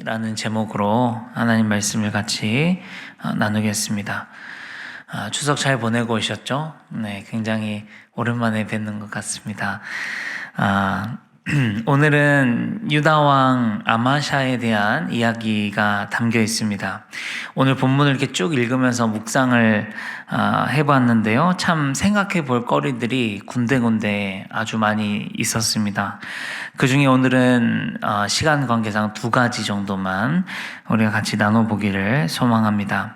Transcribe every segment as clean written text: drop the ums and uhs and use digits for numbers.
라는 제목으로 하나님 말씀을 같이 나누겠습니다. 추석 잘 보내고 오셨죠? 네, 굉장히 오랜만에 뵙는 것 같습니다. 오늘은 유다왕 아마샤에 대한 이야기가 담겨 있습니다. 오늘 본문을 이렇게 쭉 읽으면서 묵상을 해봤는데요. 참 생각해 볼 거리들이 군데군데 아주 많이 있었습니다. 그 중에 오늘은 시간 관계상 2가지 정도만 우리가 같이 나눠보기를 소망합니다.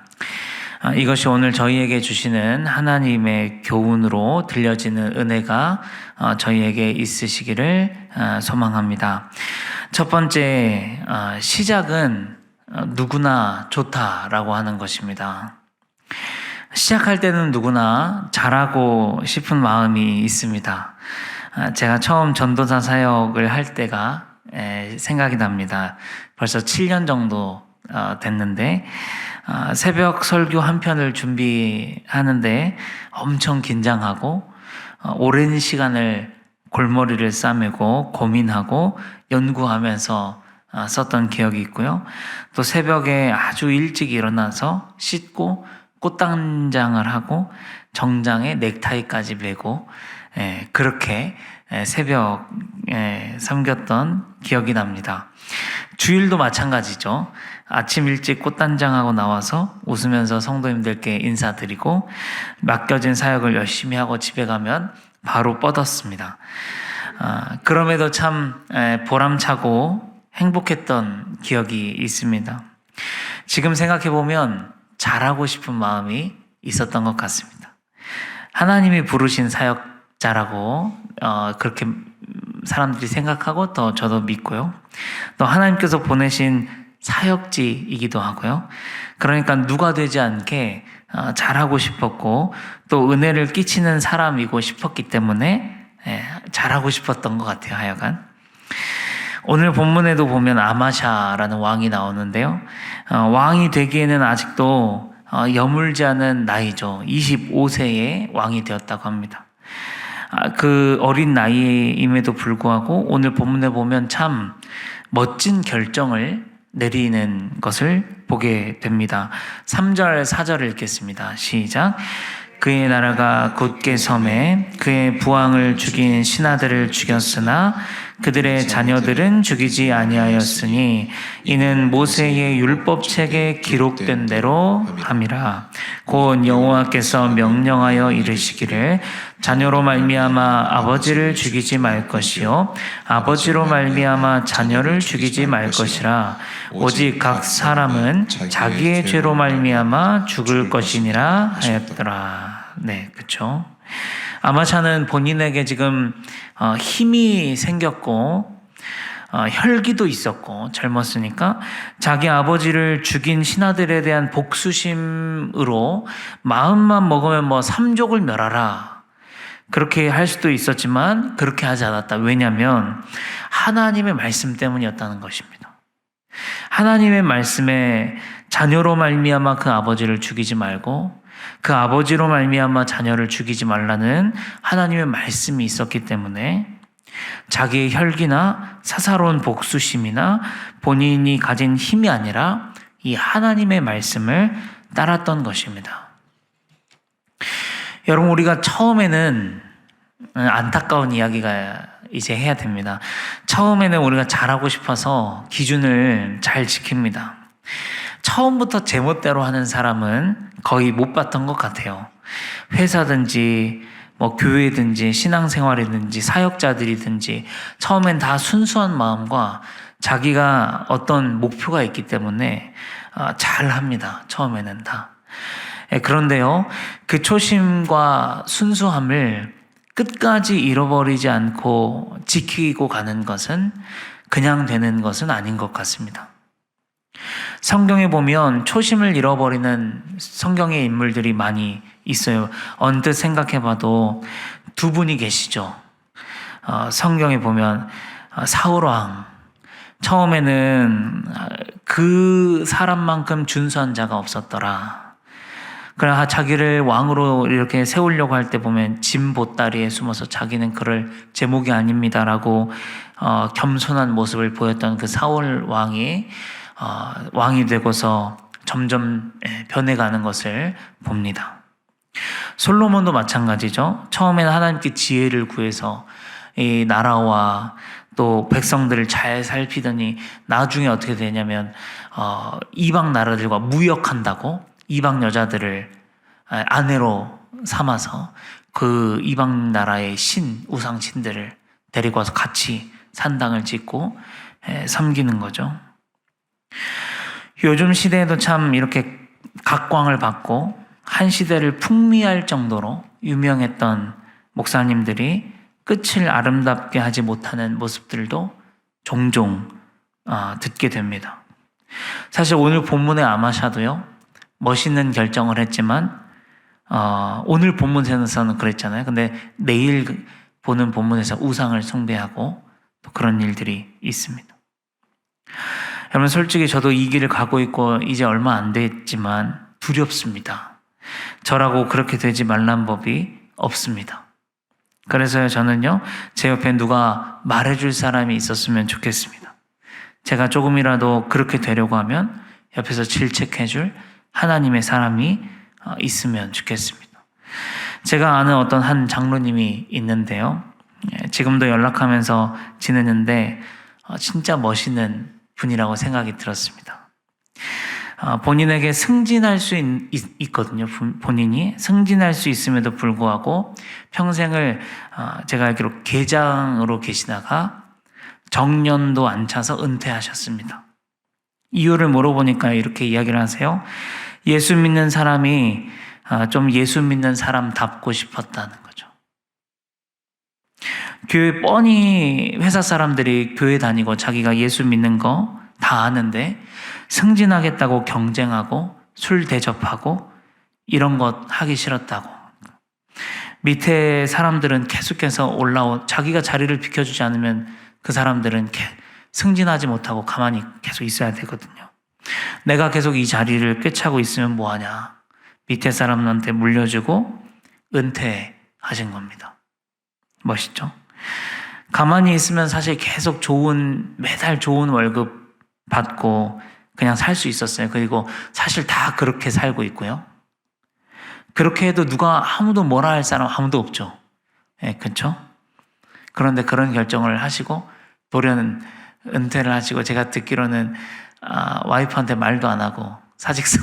이것이 오늘 저희에게 주시는 하나님의 교훈으로 들려지는 은혜가 저희에게 있으시기를 소망합니다. 첫 번째, 시작은 누구나 좋다라고 하는 것입니다. 시작할 때는 누구나 잘하고 싶은 마음이 있습니다. 제가 처음 전도사 사역을 할 때가 생각이 납니다. 벌써 7년 정도 됐는데 새벽 설교 한 편을 준비하는데 엄청 긴장하고 오랜 시간을 골머리를 싸매고 고민하고 연구하면서 썼던 기억이 있고요. 또 새벽에 아주 일찍 일어나서 씻고 꽃단장을 하고 정장에 넥타이까지 메고 그렇게 새벽에 섬겼던 기억이 납니다. 주일도 마찬가지죠. 아침 일찍 꽃단장하고 나와서 웃으면서 성도님들께 인사드리고 맡겨진 사역을 열심히 하고 집에 가면 바로 뻗었습니다. 그럼에도 참 보람차고 행복했던 기억이 있습니다. 지금 생각해보면 잘하고 싶은 마음이 있었던 것 같습니다. 하나님이 부르신 사역자라고 그렇게 사람들이 생각하고 또 저도 믿고요. 또 하나님께서 보내신 사역지이기도 하고요. 그러니까 누가 되지 않게 잘하고 싶었고 또 은혜를 끼치는 사람이고 싶었기 때문에 잘하고 싶었던 것 같아요. 하여간 오늘 본문에도 보면 아마샤라는 왕이 나오는데요. 왕이 되기에는 아직도 여물지 않은 나이죠. 25세에 왕이 되었다고 합니다. 그 어린 나이임에도 불구하고 오늘 본문에 보면 참 멋진 결정을 내리는 것을 보게 됩니다. 3절, 4절을 읽겠습니다. 시작. 그의 나라가 곧게 섬에 그의 부왕을 죽인 신하들을 죽였으나 그들의 자녀들은 죽이지 아니하였으니 이는 모세의 율법책에 기록된 대로 함이라. 곧 여호와께서 명령하여 이르시기를 자녀로 말미암아 아버지를 죽이지 말 것이요 아버지로 말미암아 자녀를 죽이지 말 것이라. 오직 각 사람은 자기의 죄로 말미암아 죽을 것이니라 하였더라. 네, 그렇죠. 아마샤는 본인에게 지금 힘이 생겼고 혈기도 있었고 젊었으니까 자기 아버지를 죽인 신하들에 대한 복수심으로 마음만 먹으면 뭐 삼족을 멸하라 그렇게 할 수도 있었지만 그렇게 하지 않았다. 왜냐하면 하나님의 말씀 때문이었다는 것입니다. 하나님의 말씀에 자녀로 말미암아 그 아버지를 죽이지 말고 그 아버지로 말미암아 자녀를 죽이지 말라는 하나님의 말씀이 있었기 때문에 자기의 혈기나 사사로운 복수심이나 본인이 가진 힘이 아니라 이 하나님의 말씀을 따랐던 것입니다. 여러분, 우리가 처음에는 안타까운 이야기가 이제 해야 됩니다. 처음에는 우리가 잘하고 싶어서 기준을 잘 지킵니다. 처음부터 제멋대로 하는 사람은 거의 못 봤던 것 같아요. 회사든지 뭐 교회든지 신앙생활이든지 사역자들이든지 처음엔 다 순수한 마음과 자기가 어떤 목표가 있기 때문에 잘합니다. 처음에는 다. 그런데요, 그 초심과 순수함을 끝까지 잃어버리지 않고 지키고 가는 것은 그냥 되는 것은 아닌 것 같습니다. 성경에 보면 초심을 잃어버리는 성경의 인물들이 많이 있어요. 언뜻 생각해봐도 2분이 계시죠. 성경에 보면 사울왕, 처음에는 그 사람만큼 준수한 자가 없었더라. 그러나 자기를 왕으로 이렇게 세우려고 할 때 보면 짐 보따리에 숨어서 자기는 그럴 제목이 아닙니다라고 겸손한 모습을 보였던 그 사울 왕이 왕이 되고서 점점 변해가는 것을 봅니다. 솔로몬도 마찬가지죠. 처음에는 하나님께 지혜를 구해서 이 나라와 또 백성들을 잘 살피더니 나중에 어떻게 되냐면 이방 나라들과 무역한다고 이방 여자들을 아내로 삼아서 그 이방 나라의 우상 신들을 데리고 와서 같이 산당을 짓고 섬기는 거죠. 요즘 시대에도 참 이렇게 각광을 받고 한 시대를 풍미할 정도로 유명했던 목사님들이 끝을 아름답게 하지 못하는 모습들도 종종 듣게 됩니다. 사실 오늘 본문의 아마샤도요, 멋있는 결정을 했지만 오늘 본문에서는 그랬잖아요. 근데 내일 보는 본문에서 우상을 숭배하고 또 그런 일들이 있습니다. 여러분, 솔직히 저도 이 길을 가고 있고 이제 얼마 안 됐지만 두렵습니다. 저라고 그렇게 되지 말란 법이 없습니다. 그래서 저는요, 제 옆에 누가 말해줄 사람이 있었으면 좋겠습니다. 제가 조금이라도 그렇게 되려고 하면 옆에서 질책해줄 하나님의 사람이 있으면 좋겠습니다. 제가 아는 어떤 한 장로님이 있는데요, 지금도 연락하면서 지내는데 진짜 멋있는 분이라고 생각이 들었습니다. 본인에게 승진할 수 있거든요. 본인이 승진할 수 있음에도 불구하고 평생을 제가 알기로 계장으로 계시다가 정년도 안 차서 은퇴하셨습니다. 이유를 물어보니까 이렇게 이야기를 하세요. 예수 믿는 사람이 좀 예수 믿는 사람답고 싶었다는 거죠. 교회 뻔히 회사 사람들이 교회 다니고 자기가 예수 믿는 거 다 아는데 승진하겠다고 경쟁하고 술 대접하고 이런 것 하기 싫었다고. 밑에 사람들은 계속해서 자기가 자리를 비켜주지 않으면 그 사람들은 승진하지 못하고 가만히 계속 있어야 되거든요. 내가 계속 이 자리를 꿰차고 있으면 뭐하냐. 밑에 사람한테 물려주고 은퇴하신 겁니다. 멋있죠? 가만히 있으면 사실 계속 매달 좋은 월급 받고 그냥 살 수 있었어요. 그리고 사실 다 그렇게 살고 있고요. 그렇게 해도 아무도 뭐라 할 사람 아무도 없죠. 그렇죠? 그런데 그런 결정을 하시고 도련은 은퇴를 하시고 제가 듣기로는 와이프한테 말도 안 하고 사직서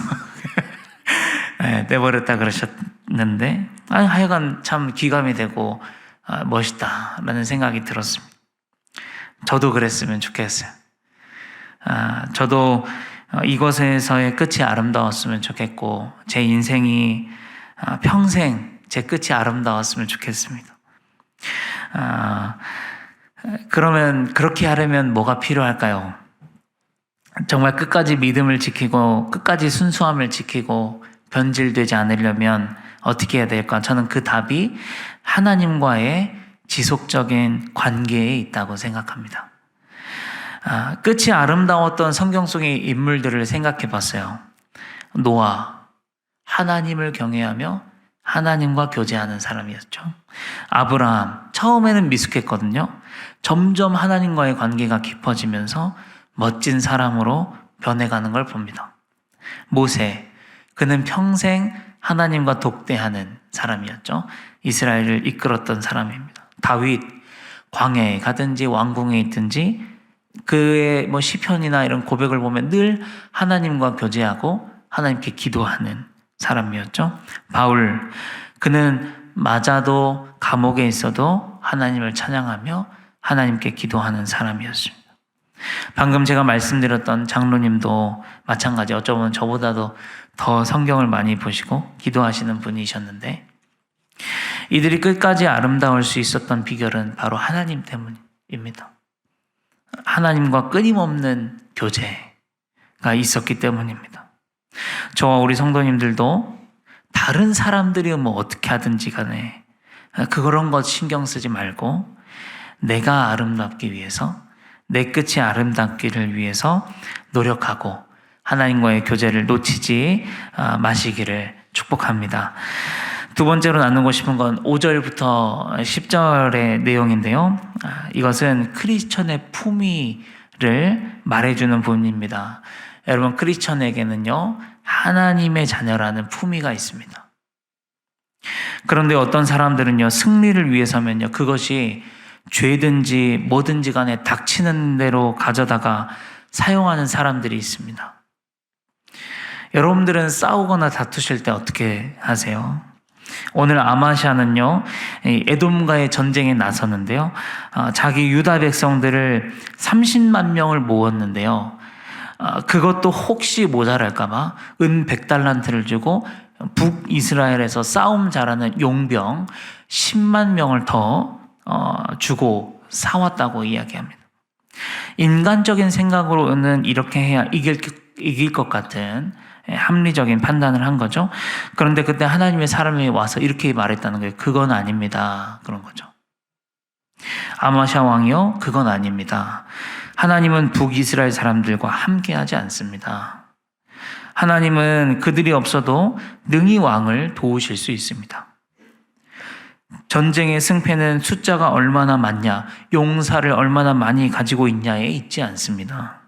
내버렸다 그러셨는데 하여간 참 귀감이 되고 멋있다라는 생각이 들었습니다. 저도 그랬으면 좋겠어요. 저도 이것에서의 끝이 아름다웠으면 좋겠고 제 인생이 평생 제 끝이 아름다웠으면 좋겠습니다. 그러면 그렇게 하려면 뭐가 필요할까요? 정말 끝까지 믿음을 지키고 끝까지 순수함을 지키고 변질되지 않으려면 어떻게 해야 될까? 저는 그 답이 하나님과의 지속적인 관계에 있다고 생각합니다. 끝이 아름다웠던 성경 속의 인물들을 생각해 봤어요. 노아, 하나님을 경외하며 하나님과 교제하는 사람이었죠. 아브라함, 처음에는 미숙했거든요. 점점 하나님과의 관계가 깊어지면서 멋진 사람으로 변해가는 걸 봅니다. 모세, 그는 평생 하나님과 독대하는 사람이었죠. 이스라엘을 이끌었던 사람입니다. 다윗, 광야에 가든지 왕궁에 있든지 그의 시편이나 이런 고백을 보면 늘 하나님과 교제하고 하나님께 기도하는 사람이었죠. 바울, 그는 맞아도 감옥에 있어도 하나님을 찬양하며 하나님께 기도하는 사람이었습니다. 방금 제가 말씀드렸던 장로님도 마찬가지, 어쩌면 저보다도 더 성경을 많이 보시고 기도하시는 분이셨는데 이들이 끝까지 아름다울 수 있었던 비결은 바로 하나님 때문입니다. 하나님과 끊임없는 교제가 있었기 때문입니다. 저와 우리 성도님들도 다른 사람들이 어떻게 하든지 간에 그런 것 신경 쓰지 말고 내가 아름답기 위해서, 내 끝이 아름답기를 위해서 노력하고 하나님과의 교제를 놓치지 마시기를 축복합니다. 두 번째로 나누고 싶은 건 5절부터 10절의 내용인데요. 이것은 크리스천의 품위를 말해주는 부분입니다. 여러분, 크리스천에게는요, 하나님의 자녀라는 품위가 있습니다. 그런데 어떤 사람들은요, 승리를 위해서면요, 그것이 죄든지 뭐든지 간에 닥치는 대로 가져다가 사용하는 사람들이 있습니다. 여러분들은 싸우거나 다투실 때 어떻게 하세요? 오늘 아마샤는요, 에돔과의 전쟁에 나섰는데요, 자기 유다 백성들을 30만 명을 모았는데요, 그것도 혹시 모자랄까봐 은 100달란트를 주고 북이스라엘에서 싸움 잘하는 용병 10만 명을 더 주고 사왔다고 이야기합니다. 인간적인 생각으로는 이렇게 해야 이길 것 같은 합리적인 판단을 한 거죠. 그런데 그때 하나님의 사람이 와서 이렇게 말했다는 거예요. 그건 아닙니다. 그런 거죠. 아마샤 왕이요, 그건 아닙니다. 하나님은 북이스라엘 사람들과 함께하지 않습니다. 하나님은 그들이 없어도 능히 왕을 도우실 수 있습니다. 전쟁의 승패는 숫자가 얼마나 많냐, 용사를 얼마나 많이 가지고 있냐에 있지 않습니다.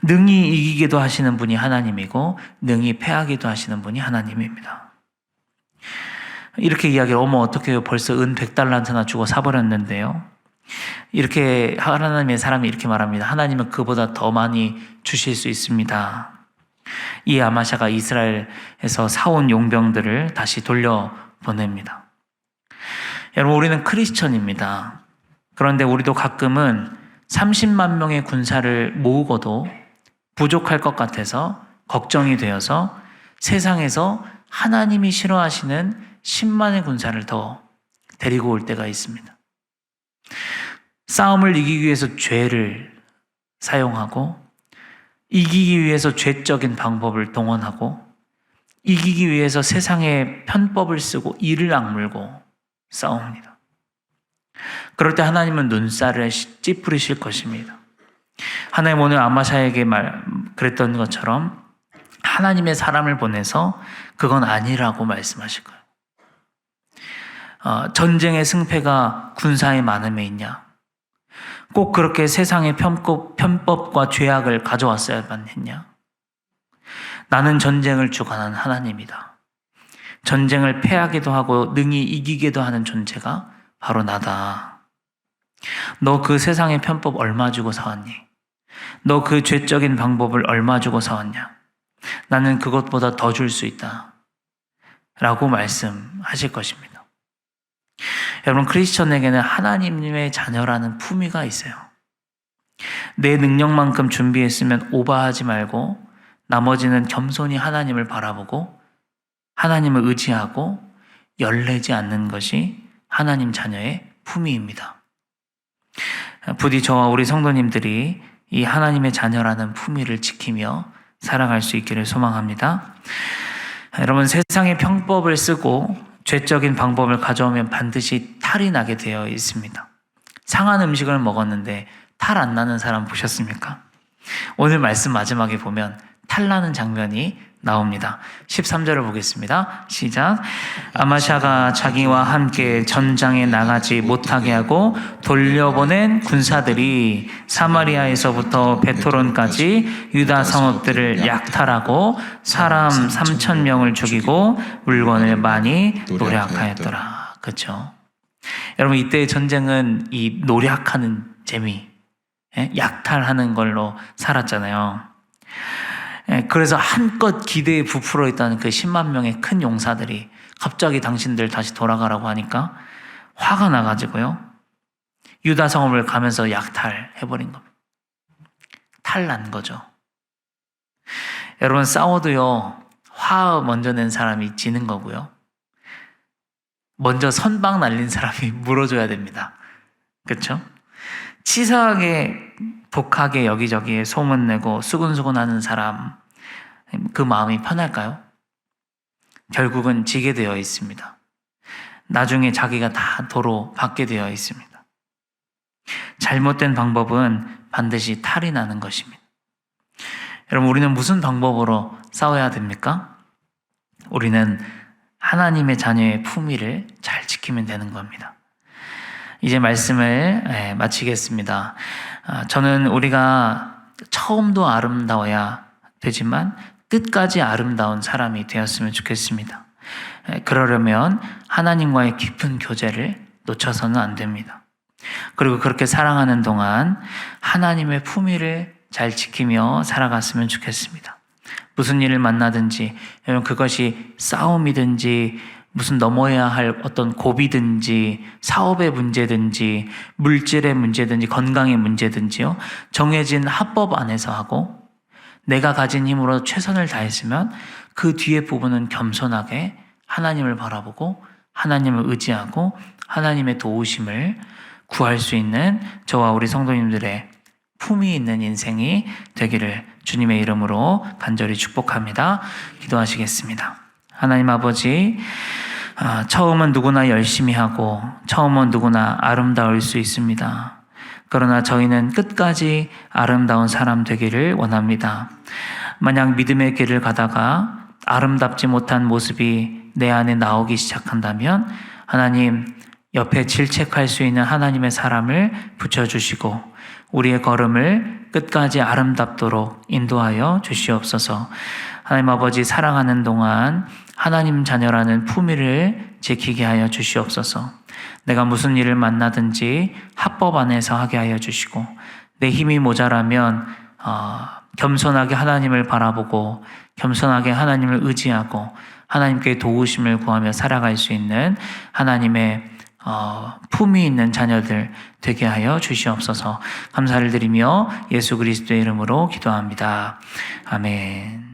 능히 이기기도 하시는 분이 하나님이고 능히 패하기도 하시는 분이 하나님입니다. 이렇게 이야기를, 어떻게 해요? 벌써 은 100달란트나 주고 사버렸는데요. 이렇게 하나님의 사람이 이렇게 말합니다. 하나님은 그보다 더 많이 주실 수 있습니다. 이 아마샤가 이스라엘에서 사온 용병들을 다시 돌려보냅니다. 여러분, 우리는 크리스천입니다. 그런데 우리도 가끔은 30만 명의 군사를 모으고도 부족할 것 같아서 걱정이 되어서 세상에서 하나님이 싫어하시는 10만의 군사를 더 데리고 올 때가 있습니다. 싸움을 이기기 위해서 죄를 사용하고, 이기기 위해서 죄적인 방법을 동원하고, 이기기 위해서 세상의 편법을 쓰고 이를 악물고 싸웁니다. 그럴 때 하나님은 눈살을 찌푸리실 것입니다. 하나님 오늘 아마샤에게 그랬던 것처럼 하나님의 사람을 보내서 그건 아니라고 말씀하실 거예요. 전쟁의 승패가 군사의 많음에 있냐? 꼭 그렇게 세상의 편법과 죄악을 가져왔어야만 했냐? 나는 전쟁을 주관하는 하나님이다. 전쟁을 패하기도 하고 능히 이기기도 하는 존재가 바로 나다. 너 그 세상의 편법 얼마 주고 사왔니? 너 그 죄적인 방법을 얼마 주고 사왔냐? 나는 그것보다 더 줄 수 있다. 라고 말씀하실 것입니다. 여러분, 크리스천에게는 하나님의 자녀라는 품위가 있어요. 내 능력만큼 준비했으면 오버하지 말고 나머지는 겸손히 하나님을 바라보고 하나님을 의지하고 열내지 않는 것이 하나님 자녀의 품위입니다. 부디 저와 우리 성도님들이 이 하나님의 자녀라는 품위를 지키며 살아갈 수 있기를 소망합니다. 여러분, 세상의 편법을 쓰고 죄적인 방법을 가져오면 반드시 탈이 나게 되어 있습니다. 상한 음식을 먹었는데 탈 안 나는 사람 보셨습니까? 오늘 말씀 마지막에 보면 탈 나는 장면이 나옵니다. 13절을 보겠습니다. 시작. 아마샤가 자기와 함께 전장에 나가지 못하게 하고 돌려보낸 군사들이 사마리아에서부터 베토론까지 유다 성읍들을 약탈하고 사람 3,000명을 죽이고 물건을 많이 노략하였더라. 그렇죠? 여러분, 이때의 전쟁은 이 노략하는 재미, 약탈하는 걸로 살았잖아요. 그래서 한껏 기대에 부풀어 있다는 그 10만 명의 큰 용사들이 갑자기 당신들 다시 돌아가라고 하니까 화가 나가지고요, 유다 성읍을 가면서 약탈해버린 겁니다. 탈난 거죠. 여러분, 싸워도요, 화 먼저 낸 사람이 지는 거고요, 먼저 선방 날린 사람이 물어줘야 됩니다. 그렇죠? 치사하게 독하게 여기저기에 소문내고 수근수근하는 사람, 그 마음이 편할까요? 결국은 지게 되어 있습니다. 나중에 자기가 다 도로 받게 되어 있습니다. 잘못된 방법은 반드시 탈이 나는 것입니다. 여러분, 우리는 무슨 방법으로 싸워야 됩니까? 우리는 하나님의 자녀의 품위를 잘 지키면 되는 겁니다. 이제 말씀을 마치겠습니다. 저는 우리가 처음도 아름다워야 되지만 끝까지 아름다운 사람이 되었으면 좋겠습니다. 그러려면 하나님과의 깊은 교제를 놓쳐서는 안 됩니다. 그리고 그렇게 사랑하는 동안 하나님의 품위를 잘 지키며 살아갔으면 좋겠습니다. 무슨 일을 만나든지, 그것이 싸움이든지, 무슨 넘어야 할 어떤 고비든지, 사업의 문제든지, 물질의 문제든지, 건강의 문제든지요, 정해진 합법 안에서 하고, 내가 가진 힘으로 최선을 다했으면 그 뒤에 부분은 겸손하게 하나님을 바라보고 하나님을 의지하고 하나님의 도우심을 구할 수 있는 저와 우리 성도님들의 품위 있는 인생이 되기를 주님의 이름으로 간절히 축복합니다. 기도하시겠습니다. 하나님 아버지, 처음은 누구나 열심히 하고 처음은 누구나 아름다울 수 있습니다. 그러나 저희는 끝까지 아름다운 사람 되기를 원합니다. 만약 믿음의 길을 가다가 아름답지 못한 모습이 내 안에 나오기 시작한다면 하나님, 옆에 질책할 수 있는 하나님의 사람을 붙여주시고 우리의 걸음을 끝까지 아름답도록 인도하여 주시옵소서. 하나님 아버지, 사랑하는 동안 하나님 자녀라는 품위를 지키게 하여 주시옵소서. 내가 무슨 일을 만나든지 합법 안에서 하게 하여 주시고, 내 힘이 모자라면 겸손하게 하나님을 바라보고 겸손하게 하나님을 의지하고 하나님께 도우심을 구하며 살아갈 수 있는 하나님의 품위 있는 자녀들 되게 하여 주시옵소서. 감사를 드리며 예수 그리스도의 이름으로 기도합니다. 아멘.